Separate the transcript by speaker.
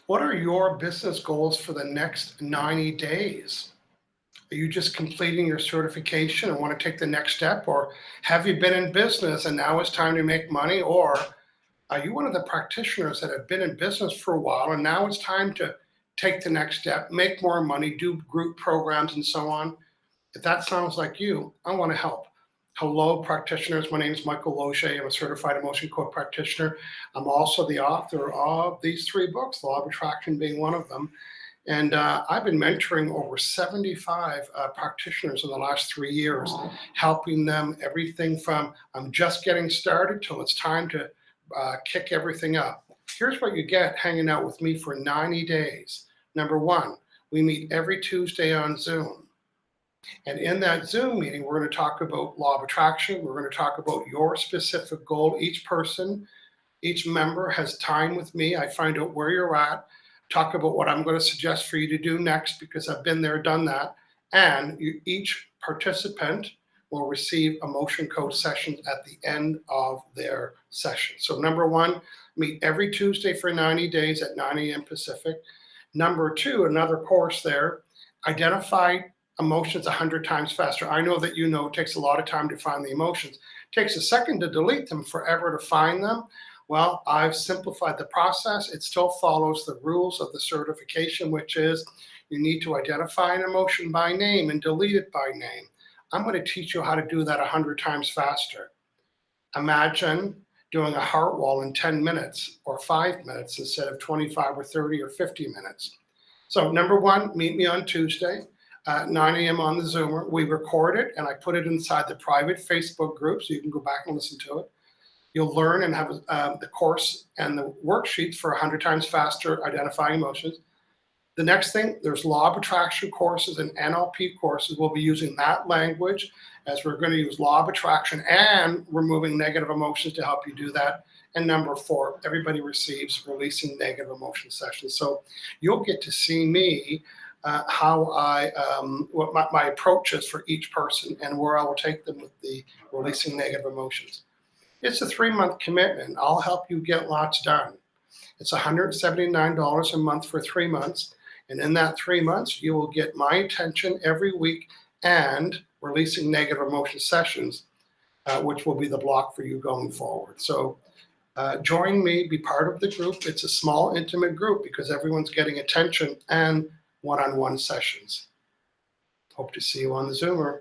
Speaker 1: What are your business goals for the next 90 days? Are you just completing your certification and want to take the next step? Or have you been in business and now it's time to make money? Or are you one of the practitioners that have been in business for a while and now it's time to take the next step, make more money, do group programs and so on? If that sounds like you, I want to help. Hello, practitioners. My name is Michael Loche. I'm a certified emotion code practitioner. I'm also the author of these three books, Law of Attraction being one of them. And I've been mentoring over 75 practitioners in the last 3 years, helping them everything from I'm just getting started till it's time to kick everything up. Here's what you get hanging out with me for 90 days. Number one, we meet every Tuesday on Zoom. And in that Zoom meeting, we're going to talk about law of attraction. We're going to talk about your specific goal. Each person, each member has time with me. I find out where you're at, talk about what I'm going to suggest for you to do next because I've been there, done that. And each participant will receive emotion code sessions at the end of their session. So number one, meet every Tuesday for 90 days at 9 a.m. Pacific. Number two, another course there, identify emotions 100 times faster. I know that it takes a lot of time to find the emotions. It takes a second to delete them, forever to find them. Well, I've simplified the process. It still follows the rules of the certification, which is you need to identify an emotion by name and delete it by name. I'm going to teach you how to do that 100 times faster. Imagine doing a heart wall in 10 minutes or 5 minutes instead of 25 or 30 or 50 minutes. So number one, meet me on Tuesday at 9 a.m. on the Zoomer. We record it and I put it inside the private Facebook group so you can go back and listen to it. You'll learn and have the course and the worksheets for 100 times faster identifying emotions. The next thing, there's law of attraction courses and NLP courses. We'll be using that language as we're going to use law of attraction and removing negative emotions to help you do that. And number four, everybody receives releasing negative emotion sessions. So you'll get to see me what my approach is for each person and where I will take them with the releasing negative emotions. It's a 3-month commitment. I'll help you get lots done. It's $179 a month for 3 months. And in that 3 months, you will get my attention every week and releasing negative emotion sessions, which will be the block for you going forward. So join me, be part of the group. It's a small, intimate group because everyone's getting attention and one-on-one sessions. Hope to see you on the Zoomer.